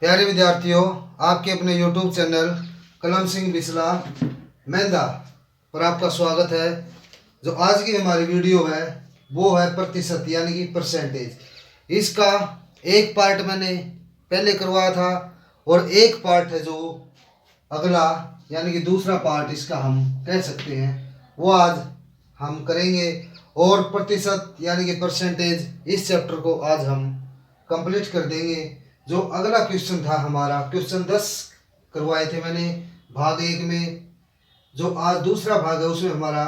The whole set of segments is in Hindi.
प्यारे विद्यार्थियों, आपके अपने YouTube चैनल कलम सिंह बिस्ला मेहंदा पर आपका स्वागत है। जो आज की हमारी वीडियो है वो है प्रतिशत यानी कि परसेंटेज। इसका एक पार्ट मैंने पहले करवाया था और एक पार्ट है जो अगला यानी कि दूसरा पार्ट इसका हम कह सकते हैं वो आज हम करेंगे। और प्रतिशत यानी कि परसेंटेज इस चैप्टर को आज हम कंप्लीट कर देंगे। जो अगला क्वेश्चन था हमारा क्वेश्चन 10 करवाए थे मैंने भाग 1 में। जो आज दूसरा भाग है उसमें हमारा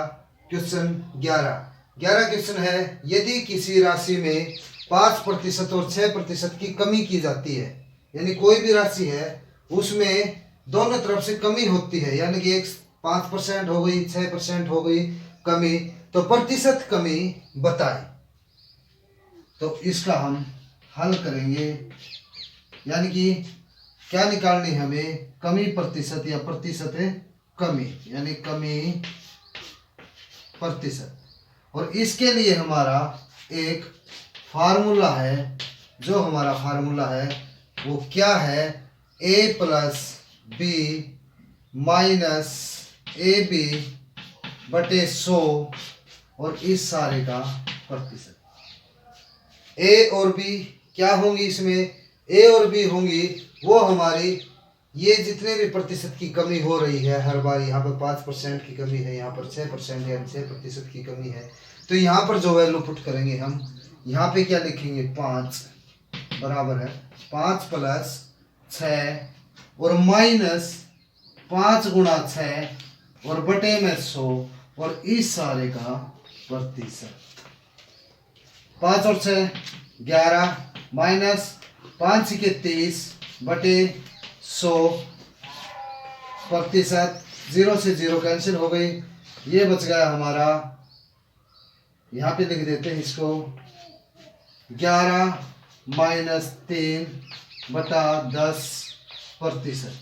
क्वेश्चन 11 क्वेश्चन है। यदि किसी राशि में 5% और 6% की कमी की जाती है, यानी कोई भी राशि है उसमें दोनों तरफ से कमी होती है, यानी कि एक 5% हो गई, 6% हो गई कमी, तो प्रतिशत कमी बताएं। तो इसका हम हल करेंगे, यानी कि क्या निकालनी है हमें, कमी प्रतिशत या प्रतिशत कमी, यानी कमी प्रतिशत। और इसके लिए हमारा एक फार्मूला है। जो हमारा फार्मूला है वो क्या है, a plus B minus A B बटे 100 और इस सारे का प्रतिशत। ए और बी क्या होंगी, इसमें ए और बी होंगी वो हमारी ये जितने भी प्रतिशत की कमी हो रही है हर बार, यहाँ पर 5% की कमी है, यहाँ पर 6% यानी 6% की कमी है, तो यहाँ पर जो वैल्यू पुट करेंगे हम, यहाँ पे क्या लिखेंगे, 5 बराबर है 5 प्लस 6 और माइनस 5 गुणा 6 और बटे में 100 और इस सारे का प्रतिशत। 5 और 6 11 माइनस 5 के 30 बटे 100 प्रतिशत। 0 से 0 कैंसिल हो गई, ये बच गया हमारा, यहाँ पे लिख देते हैं इसको, 11 माइनस 3 बटा 10 प्रतिशत,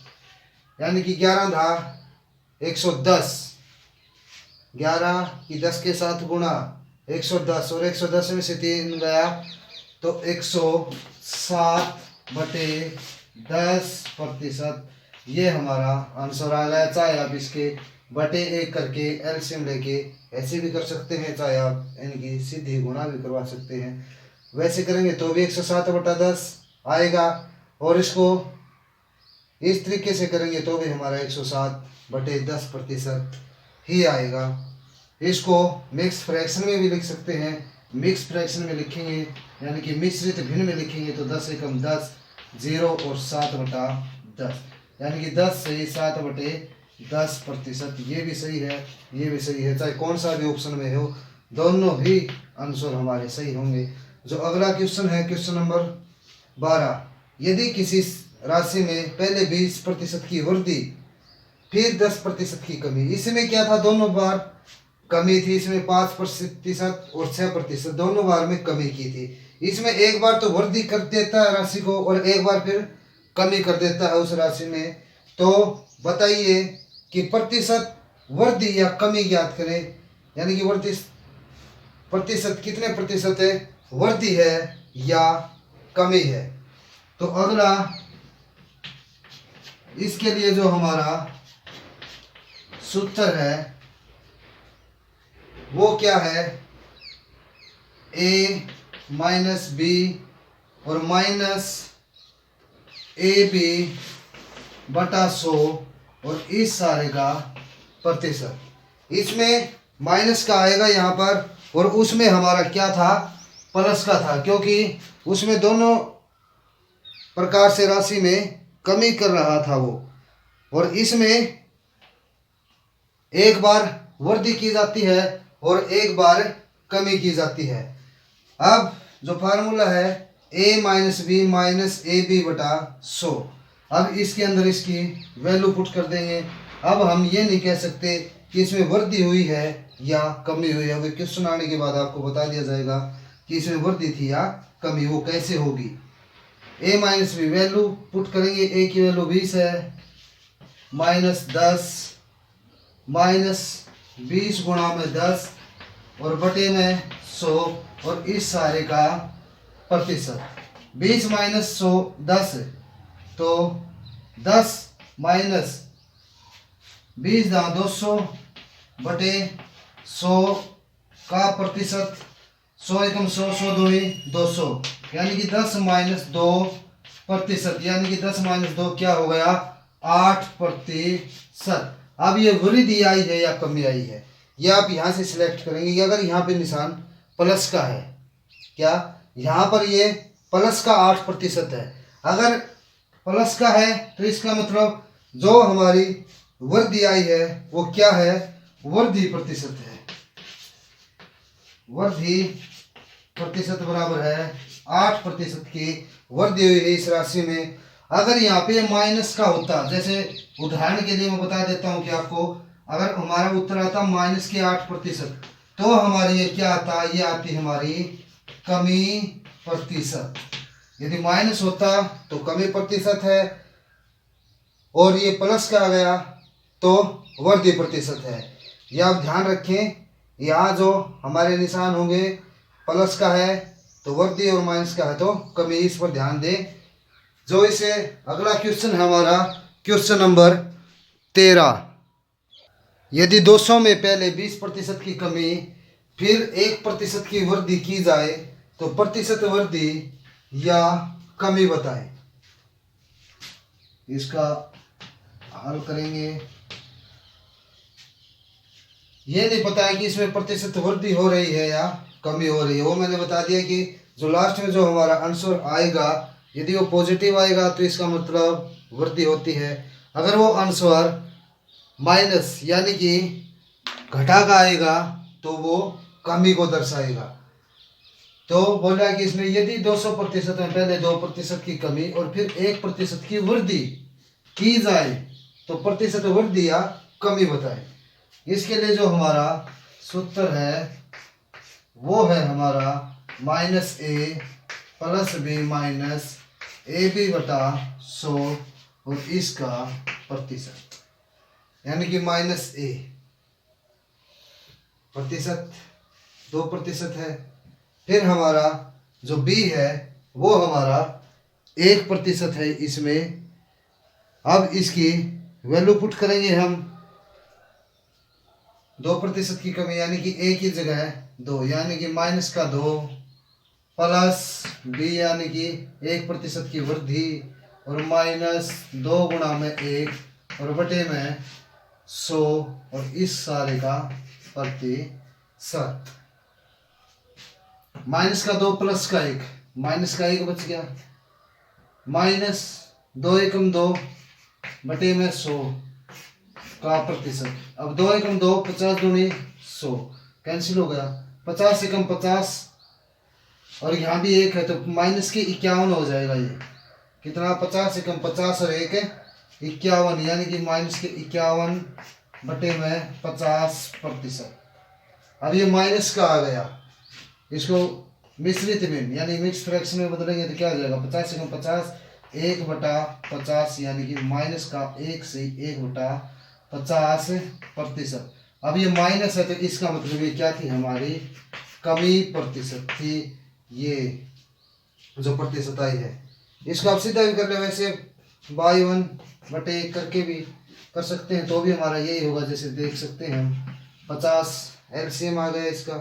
यानी कि 11 था 110, 11 की 10 के साथ गुणा 110 और 110 में से 3 गया तो 107 बटे 10 प्रतिशत। ये हमारा आंसर आ गया। चाहे आप इसके बटे 1 करके एलसीएम लेके ऐसे भी कर सकते हैं, चाहे आप इनकी सीधी गुणा भी करवा सकते हैं। वैसे करेंगे तो भी 107 बटा 10 आएगा और इसको इस तरीके से करेंगे तो भी हमारा 107 बटे 10 प्रतिशत ही आएगा। इसको मिक्स फ्रैक्शन में भी लिख सकते हैं। मिक्स फ्रैक्शन में लिखेंगे यानी कि मिश्रित भिन्न में लिखेंगे तो 10 एकम 10, 0 और 7 बटा 10, यानी कि 10 से 7 बटे 10 प्रतिशत। ये भी सही है, ये भी सही है, चाहे कौन सा भी ऑप्शन में हो दोनों भी आंसर हमारे सही होंगे। जो अगला क्वेश्चन है क्वेश्चन नंबर 12, यदि किसी राशि में पहले 20% की वृद्धि फिर 10% की कमी, इसमें क्या था, दोनों बार कमी थी। इसमें 5% और 6% दोनों बार में कमी की थी। इसमें एक बार तो वृद्धि कर देता है राशि को और एक बार फिर कमी कर देता है उस राशि में। तो बताइए कि प्रतिशत वृद्धि या कमी ज्ञात करें, यानी कि वृद्धि प्रतिशत कितने प्रतिशत है, वृद्धि है या कमी है। तो अगला इसके लिए जो हमारा सूत्र है वो क्या है, a माइनस बी और माइनस ए बी बटा 100 और इस सारे का प्रतिशत। इसमें माइनस का आएगा यहाँ पर और उसमें हमारा क्या था, प्लस का था, क्योंकि उसमें दोनों प्रकार से राशि में कमी कर रहा था वो। और इसमें एक बार वृद्धि की जाती है और एक बार कमी की जाती है। अब जो फार्मूला है a minus B minus A B बटा 100, अब इसके अंदर इसकी वैल्यू पुट कर देंगे। अब हम ये नहीं कह सकते कि इसमें वृद्धि हुई है या कमी हुई है। अभी क्वेश्चन आने के बाद आपको बता दिया जाएगा कि इसमें वृद्धि थी या कमी, वो कैसे होगी। a minus B value put करेंगे, a की वैल्यू 20 है, माइनस 10 माइनस 20 गुणा में 10 और बटे में 100 और इस सारे का प्रतिशत। 20 माइनस 100 10, तो 10 माइनस 20 दाम 200 बटे 100 का प्रतिशत, 100 एकम 100, 100 दूनी 200, यानी कि 10 माइनस 2%, यानी कि 10 माइनस 2 क्या हो गया 8%। अब ये वृद्धि आई है या कमी आई है, ये आप यहाँ से सिलेक्ट करेंगे कि अगर यहाँ पे निशान प्लस का है, क्या यहाँ पर ये प्लस का 8% है, अगर प्लस का है तो इसका मतलब जो हमारी वृद्धि आई है वो क्या है, वृद्धि प्रतिशत है। वृद्धि प्रतिशत बराबर है 8% की वृद्धि हुई है इस राशि में। अगर यहाँ पे माइनस का होता, जैसे उदाहरण के लिए मैं बता देता हूँ कि आपको अगर हमारा उत्तर आता माइनस के 8%, तो हमारी ये क्या आता, ये आती हमारी कमी प्रतिशत। यदि माइनस होता तो कमी प्रतिशत है, और ये प्लस का आ गया तो वृद्धि प्रतिशत है। ये आप ध्यान रखें, यहाँ जो हमारे निशान होंगे प्लस का है तो वृद्धि और माइनस का है तो कमी, इस पर ध्यान दें। जो इसे अगला क्वेश्चन है हमारा क्वेश्चन नंबर 13। यदि 200 में पहले 20% की कमी फिर 1% की वृद्धि की जाए तो प्रतिशत वृद्धि या कमी बताएं। इसका हल करेंगे। ये नहीं पता है कि इसमें प्रतिशत वृद्धि हो रही है या कमी हो रही है, वो मैंने बता दिया कि जो लास्ट में जो हमारा आंसर आएगा यदि वो पॉजिटिव आएगा तो इसका मतलब वृद्धि होती है, अगर वो आंसर माइनस यानी कि घटा का आएगा तो वो कमी को दर्शाएगा। तो बोला कि इसमें यदि 200% में पहले 2% की कमी और फिर 1% की वृद्धि की जाए तो प्रतिशत वृद्धि या कमी बताए। इसके लिए जो हमारा सूत्र है वो है हमारा -a + b - ab बटा 100 और इसका प्रतिशत, यानी कि -a प्रतिशत 2% है, फिर हमारा जो b है वो हमारा 1% है इसमें। अब इसकी वैल्यू पुट करेंगे हम, 2% की कमी यानी कि a की जगह 2, यानी कि -2 प्लस b यानी कि 1% की वृद्धि और -2 गुणा में 1 और बटे में 100 और इस सारे का प्रतिशत। -2 प्लस का 1, माइनस का 1 बच गया, -2 एकम 2 बटे में 100 का प्रतिशत। अब 2 एकम 2, 50 दूनी 100 कैंसिल हो गया, 50 एकम 50 और यहाँ भी 1 है तो -51 हो जाएगा। ये कितना, 50 एकम 50 और 1 51, यानी कि -51 बटे में 50%। अब ये माइनस का आ गया, इसको मिश्रित में यानी मिक्स फ्रैक्शन में बदलेंगे तो क्या हो जाएगा, 50 एकम 50 1 बटा 50, यानी कि -1 से 1 बटा 50%। अब ये माइनस है तो इसका मतलब ये क्या थी, हमारी कमी प्रतिशत थी। ये जो प्रतिशत आई है इसको आप सीधा भी कर ले, वैसे बाई 1 बटे 1 करके भी कर सकते हैं तो भी हमारा यही होगा। जैसे देख सकते हैं हम 50 एलसीएम आ गया इसका,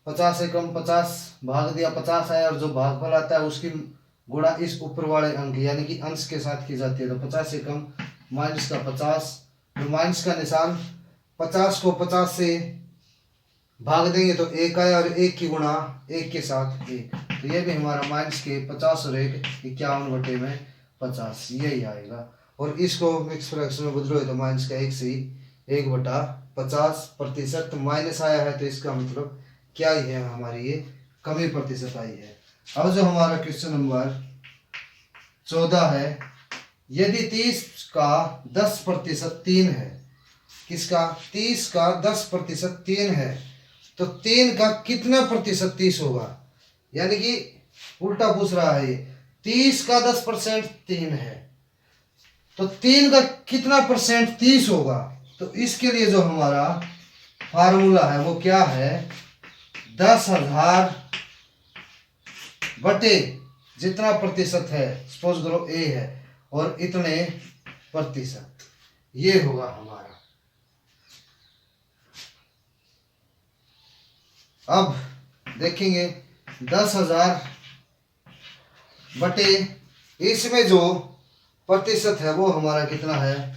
50 एकम 50 भाग दिया 50 आया, और जो भागफल आता है उसकी गुणा इस ऊपर वाले अंक यानी कि अंश के साथ की जाती है। तो 50 एकम माइनस का 50, तो माइनस का निशान 50 को 50 से भाग देंगे तो 1 आया, और 1 की गुणा 1 के साथ 1, तो ये भी हमारा माइनस के 50 और 1 51 बटे में 50 यही आएगा। और इसको मिक्स फ्रैक्शन में बदलो तो माइनस का 1 से 1 बटा 50% माइनस आया है तो इसका मतलब क्या ही है, हमारी ये कमी प्रतिशत आई है। अब जो हमारा क्वेश्चन नंबर 14 है, यदि 30 का 10% 3 है, किसका, 30 का 10% 3 है, तो 3 का कितना प्रतिशत 30 होगा, यानी कि उल्टा पूछ रहा है ये, 30 का 10% 3 है तो 3 का कितना परसेंट 30 होगा। तो इसके लिए जो हमारा फार्मूला है वो क्या है, 10,000 बटे जितना प्रतिशत है, सपोज करो A है और इतने प्रतिशत, ये होगा हमारा। अब देखेंगे 10,000 बटे इसमें जो प्रतिशत है वो हमारा कितना है,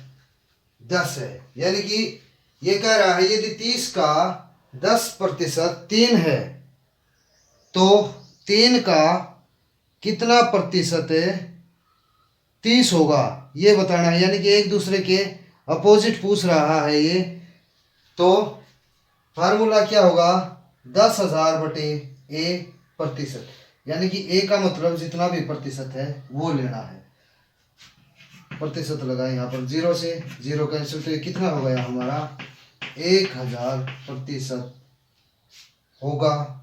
10 है। यानी कि ये कह रहा है यदि 30 का 10% 3 है तो 3 का कितना प्रतिशत 30 होगा, ये बताना है। यानी कि एक दूसरे के अपोजिट पूछ रहा है ये, तो फार्मूला क्या होगा, 10,000 बटे ए प्रतिशत, यानी कि ए का मतलब जितना भी प्रतिशत है वो लेना है। प्रतिशत लगाए यहाँ पर, 0 से 0 कैंसिल, तो ये कितना हो गया हमारा, 1000% होगा।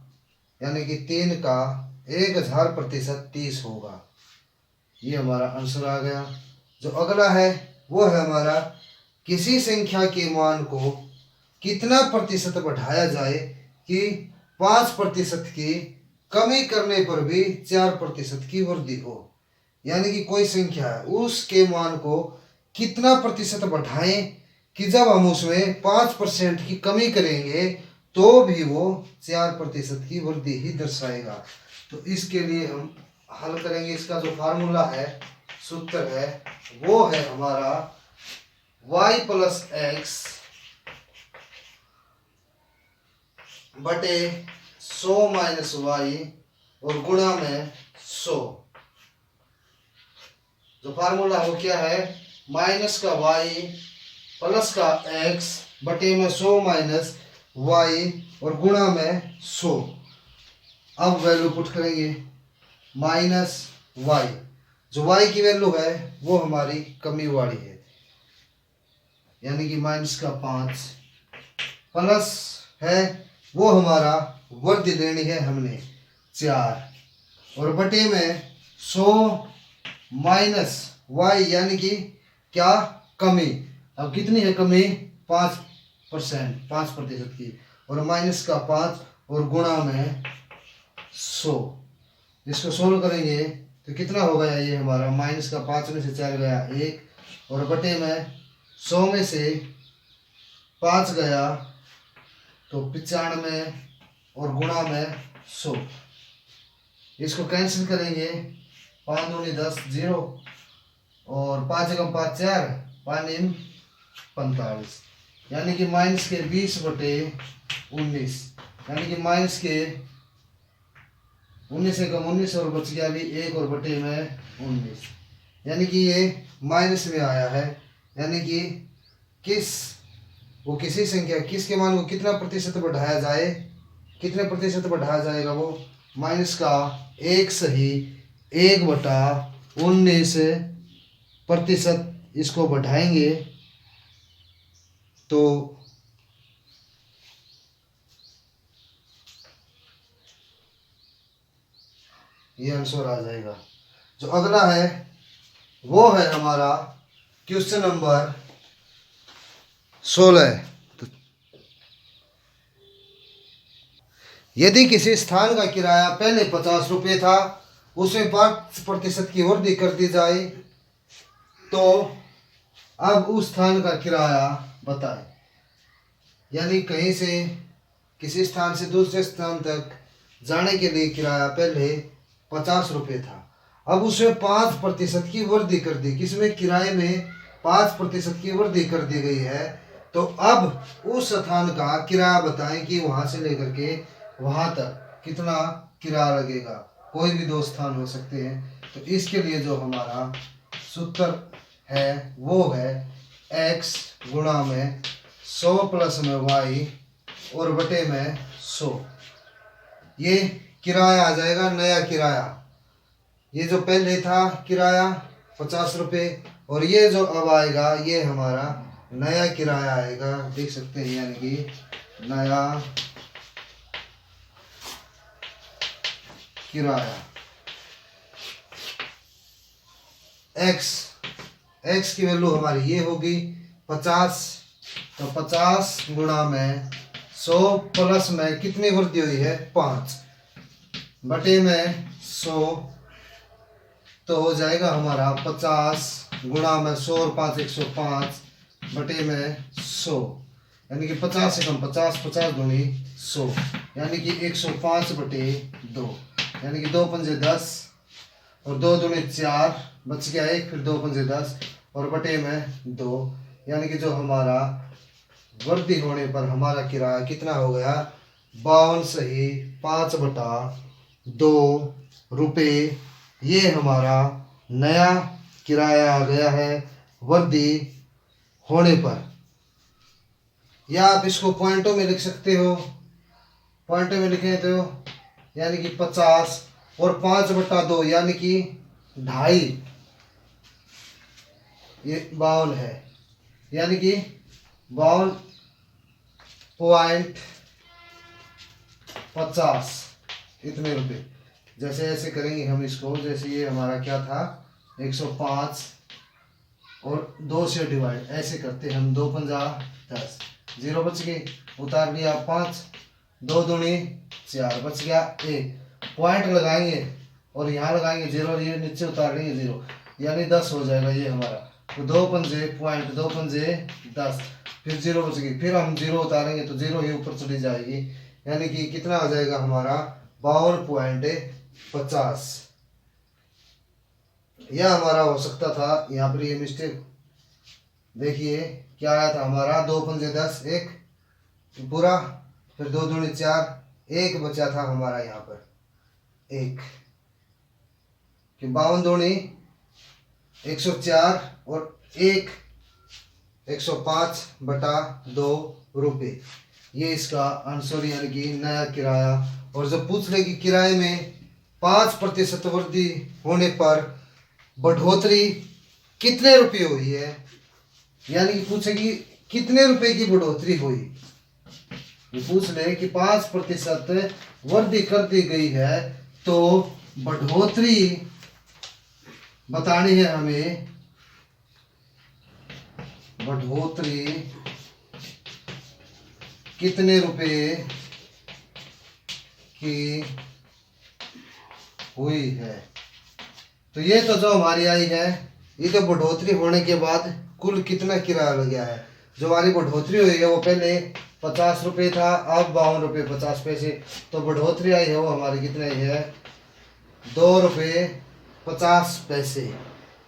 यानी कि 3 का 1000% 30 होगा, ये हमारा आंसर आ गया। जो अगला है वो है हमारा, किसी संख्या के मान को कितना प्रतिशत बढ़ाया जाए कि 5% की कमी करने पर भी 4% की वृद्धि हो। यानी कि कोई संख्या है, उसके मान को कितना प्रतिशत बढ़ाएं कि जब हम उसमें 5% की कमी करेंगे तो भी वो 4% की वृद्धि ही दर्शाएगा। तो इसके लिए हम हल करेंगे। इसका जो फार्मूला है, सूत्र है, वो है हमारा y + x बटे 100 - y और गुणा में 100। जो फार्मूला वो क्या है, माइनस का y प्लस का x बटे में 100 - y और गुणा में 100। अब वैल्यू पुट करेंगे, -y, जो y की वैल्यू है वो हमारी कमी वाली है, यानी कि -5, प्लस है वो हमारा वृद्धि लेनी है हमने 4, और बटे में 100 - y यानी कि क्या, कमी। अब कितनी है कमी, 5% की, और -5 और गुणा में 100। इसको सोल्व करेंगे तो कितना हो गया ये हमारा, -5 में से 4 गया 1, और बटे में 100 में से 5 गया तो 95, और गुणा में 100। इसको कैंसिल करेंगे, 5 दूनी 10, 0, और 5 × 5 = 4, 5 × 45, यानी कि -20 बटे 19, यानी कि -19 से कम 19 और बच गया भी 1 और बटे में 19, यानी कि ये माइनस में आया है। यानी कि किसी संख्या, किसके मान को कितना प्रतिशत बढ़ाया जाए, कितने प्रतिशत बढ़ाया जाएगा, वो -1/19 इसको बढ़ाएंगे तो ये आंसर आ जाएगा। जो अगला है वो है हमारा क्वेश्चन नंबर 16। तो यदि किसी स्थान का किराया पहले 50 रुपये था, उसमें 5% की वृद्धि कर दी जाए तो अब उस स्थान का किराया बताएं। यानी कहीं से किसी स्थान से दूसरे स्थान तक जाने के लिए किराया पहले 50 रुपये था, अब उसमें 5% की वृद्धि कर दी, किसमें, किराए में 5% की वृद्धि कर दी गई है। तो अब उस स्थान का किराया बताएं कि वहां से लेकर के वहां तक कितना किराया लगेगा। कोई भी 2 स्थान हो सकते हैं। तो इसके लिए जो हमारा सूत्र है वो है x गुणा में 100 प्लस में y और बटे में 100। ये किराया आ जाएगा, नया किराया। ये जो पहले था किराया 50 रुपये, और ये जो अब आएगा ये हमारा नया किराया आएगा, देख सकते हैं, यानी कि नया किराया। x की वैल्यू हमारी ये होगी 50, तो 50 गुणा में 100 प्लस में कितनी वृद्धि हुई है, 5 बटे में 100, तो हो जाएगा हमारा 50 गुणा में 100 और 5 105 बटे में 100, यानी कि 50 से कम 50, 50 दूनी 100, यानी कि 105 बटे 2, यानी कि 2 पंजे 10 और 2 दूनी 4, बच गया 1, फिर 2 पंजे 10 और बटे में 2, यानी कि जो हमारा वर्दी होने पर हमारा किराया कितना हो गया 52 सही 5 बटा 2 रुपये। ये हमारा नया किराया आ गया है वर्दी होने पर। या आप इसको पॉइंटों में लिख सकते हो, पॉइंटों में लिखें तो यानी कि 50 और 5 बटा 2 यानी कि 2.5, ये 52 है, यानी कि 52.50 इतने रुपए। जैसे ऐसे करेंगे हम इसको, जैसे ये हमारा क्या था 105 और 2 से डिवाइड ऐसे करते हम, 2 पंजा 10, 0 बच गए, उतार लिया 5, 2 दूनी 4, बच गया 1, पॉइंट लगाएंगे और यहाँ लगाएंगे 0 और ये नीचे उतार लेंगे 0, यानी 10 हो जाएगा ये हमारा। तो 2 पंजे पॉइंट 2 पंजे 10, फिर 0 बच गई, फिर हम 0 उतारेंगे तो 0 ही ऊपर चली जाएगी, यानी कि कितना आ जाएगा हमारा 52.50। यह हमारा हो सकता था, यहाँ पर ये मिस्टेक देखिए क्या आया था हमारा 2 पंजे 10 1 पूरा, फिर 2 दूनी 4, 1 बचा था हमारा यहाँ पर 1, कि 52 दूनी 104 और 1 105 बटा 2 रुपये। ये इसका आंसर यानी कि नया किराया। और जब पूछ ले कि किराए में 5% वृद्धि होने पर बढ़ोतरी कितने रुपये हुई है, यानी कि पूछेगी कितने रुपए की बढ़ोतरी हुई, ये पूछ ले कि 5% वृद्धि कर दी गई है तो बढ़ोतरी बतानी है हमें, बढ़ोतरी कितने रुपए की हुई है। तो ये तो जो हमारी आई है, ये तो बढ़ोतरी होने के बाद कुल कितना किराया लग गया है। जो हमारी बढ़ोतरी हुई है वो पहले 50 रुपये था, अब 52 रुपये 50 पैसे, तो बढ़ोतरी आई है वो हमारी कितनी आई है 2 रुपये 50 पैसे।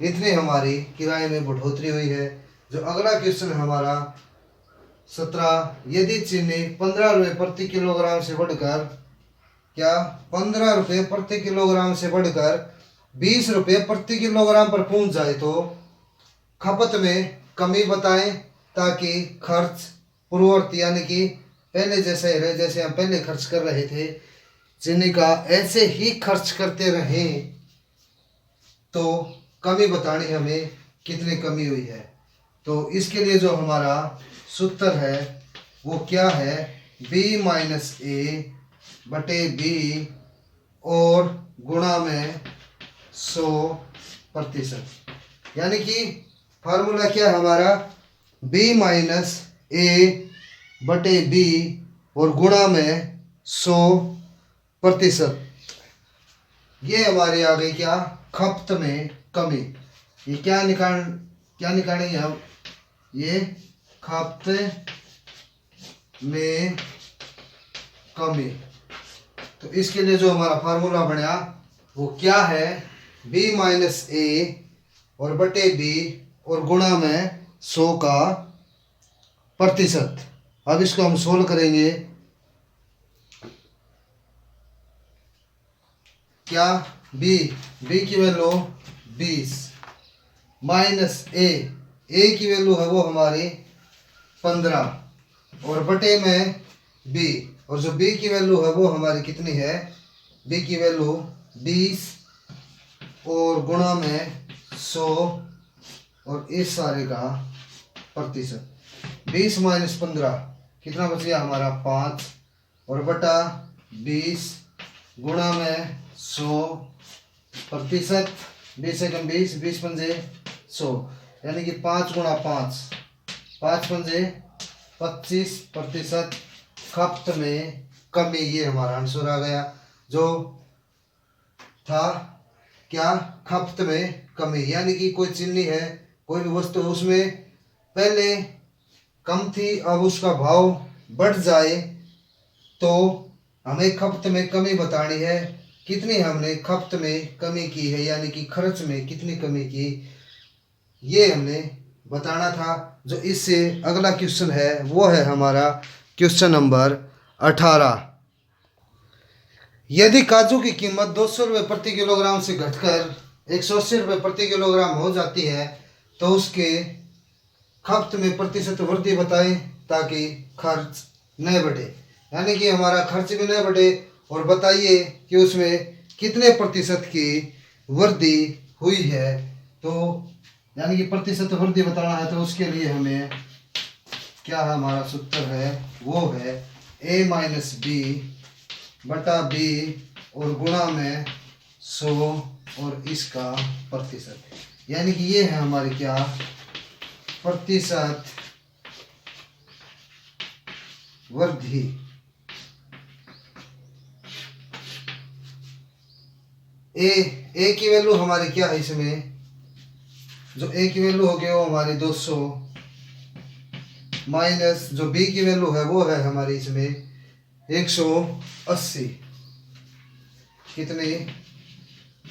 इतनी हमारी किराए में बढ़ोतरी हुई है। जो अगला क्वेश्चन हमारा 17, यदि चीनी 15 रुपये प्रति किलोग्राम से बढ़कर, क्या 15 रुपये प्रति किलोग्राम से बढ़कर 20 रुपये प्रति किलोग्राम पर पहुंच जाए तो खपत में कमी बताएं, ताकि खर्च पूर्ववर्ती यानी कि पहले जैसे रहे, जैसे हम पहले खर्च कर रहे थे चीनी का ऐसे ही खर्च करते रहें, तो कमी बतानी हमें कितनी कमी हुई है। तो इसके लिए जो हमारा सूत्र है वो क्या है, b माइनस ए बटे बी और गुणा में 100%, यानी कि फार्मूला क्या है हमारा b माइनस ए बटे बी और गुणा में 100%। ये हमारे आ गई क्या खपत में कमी। ये क्या निकालेंगे हम, ये खपत में कमी। तो इसके लिए जो हमारा फार्मूला बना वो क्या है, b माइनस ए और बटे बी और गुणा में 100%। अब इसको हम सोल्व करेंगे। क्या b की वैल्यू 20 माइनस ए की वैल्यू है वो हमारी 15 और बटे में b, और जो b की वैल्यू है वो हमारी कितनी है, b की वैल्यू 20 और गुणा में 100 और इस सारे का प्रतिशत। 20 माइनस 15 कितना बच गया हमारा 5 और बटा 20 गुणा में 100%। 20 से कम 20, 20 पंजे 100, यानी कि 5 गुणा 5, 5 पंजे 25% खपत में कमी। ये हमारा आंसर आ गया जो था क्या खपत में कमी, यानी कि कोई चीनी है, कोई भी वस्तु उसमें पहले कम थी, अब उसका भाव बढ़ जाए तो हमें खपत में कमी बतानी है। कितनी हमने खपत में कमी की है, यानी कि खर्च में कितनी कमी की, ये हमने बताना था। जो इससे अगला क्वेश्चन है वो है हमारा क्वेश्चन नंबर 18। यदि काजू की कीमत 200 रुपये प्रति किलोग्राम से घटकर 180 रुपये प्रति किलोग्राम हो जाती है तो उसके खपत में प्रतिशत वृद्धि बताएं ताकि खर्च न बढ़े, यानी कि हमारा खर्च भी न बढ़े, और बताइए कि उसमें कितने प्रतिशत की वृद्धि हुई है। तो यानी कि प्रतिशत वृद्धि बताना है तो उसके लिए हमें क्या है, हमारा सूत्र है वो है a माइनस बी बटा बी और गुणा में 100 और इसका प्रतिशत, यानी कि ये है हमारी क्या प्रतिशत वृद्धि। ए की वैल्यू हमारी क्या है, इसमें जो ए की वैल्यू हो गई वो हमारी 200 माइनस जो बी की वैल्यू है वो है हमारी इसमें 180, कितनी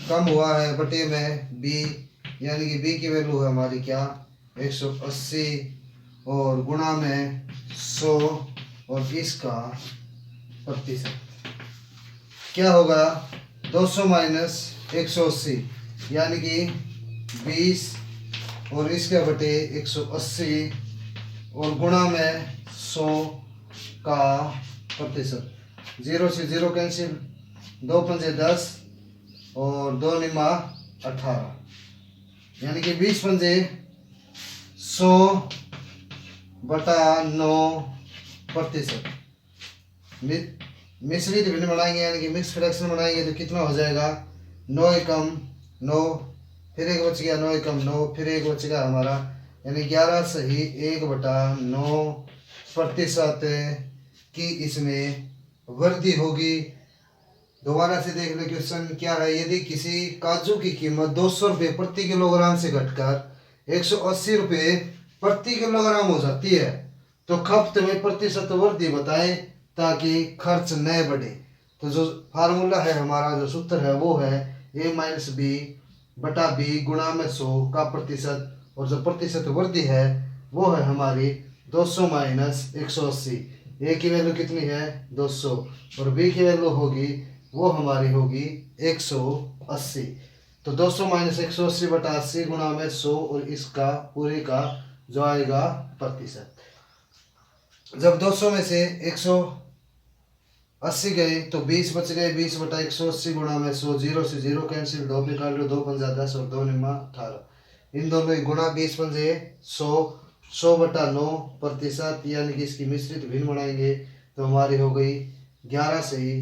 कम हुआ है बटे में बी, यानी कि बी की वैल्यू है हमारी क्या 180 और गुणा में 100 और इसका प्रतिशत क्या होगा 200 माइनस 180, यानी कि 20 और इसके बटे 180 और गुणा में 100 का प्रतिशत। 0 से 0 कैंसिल, 2 पंजे 10 और 2 निमा 18, यानी कि 20 पंजे 100 बटा 9 प्रतिशत। मिश्रित भिन्न बनाएंगे यानी कि मिक्स फ्रैक्शन बनाएंगे तो कितना हो जाएगा 9 एकम 9, फिर एक बच गया 9 एकम 9, फिर एक बच गया हमारा, यानी 11 सही 1 बटा 9 प्रतिशत की इसमें वृद्धि होगी। दोबारा से देख ले क्वेश्चन क्या है। यदि किसी काजू की कीमत 200 रुपये प्रति किलोग्राम से घटकर 180 रुपये प्रति किलोग्राम हो जाती है तो खपत में प्रतिशत वृद्धि बताएं ताकि खर्च न बढ़े। तो जो फार्मूला है हमारा, जो सूत्र है वो है a माइनस बी बटा बी गुणा में 100 का प्रतिशत, और जो प्रतिशत वृद्धि है वो है हमारी 200 माइनस 180। ए की वैल्यू कितनी है 200 और बी की वैल्यू होगी वो हमारी होगी 180। तो 200 माइनस 180 बटा 80 गुणा में 100 और इसका पूरे का जो आएगा प्रतिशत। जब 200 में से 180 गए तो 20 बच गए, 20 बटा 180 गुणा में 100, 0 से 0 कैंसिल, 2 निकाल लो, 2 पंजा 10 और 2 निमा 18, इन दोनों ही गुणा 20 पंजे 100, 100 बटा 9 प्रतिशत, यानी कि इसकी मिश्रित भिन्न बनाएंगे तो हमारी हो गई 11 से ही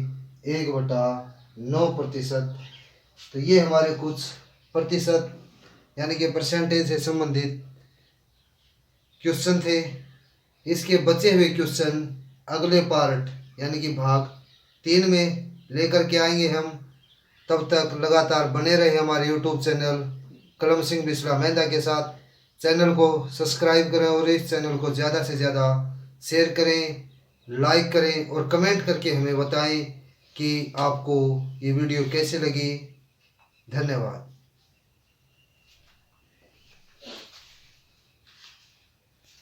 1 बटा 9 प्रतिशत। तो ये हमारे कुछ प्रतिशत यानी कि परसेंटेज से संबंधित क्वेश्चन थे। इसके बचे हुए क्वेश्चन अगले पार्ट यानी कि भाग 3 में लेकर के आएंगे हम। तब तक लगातार बने रहे हमारे यूट्यूब चैनल कलम सिंह बिस्ला मेहंदा के साथ। चैनल को सब्सक्राइब करें और इस चैनल को ज़्यादा से ज़्यादा शेयर करें, लाइक करें और कमेंट करके हमें बताएं कि आपको ये वीडियो कैसे लगी। धन्यवाद।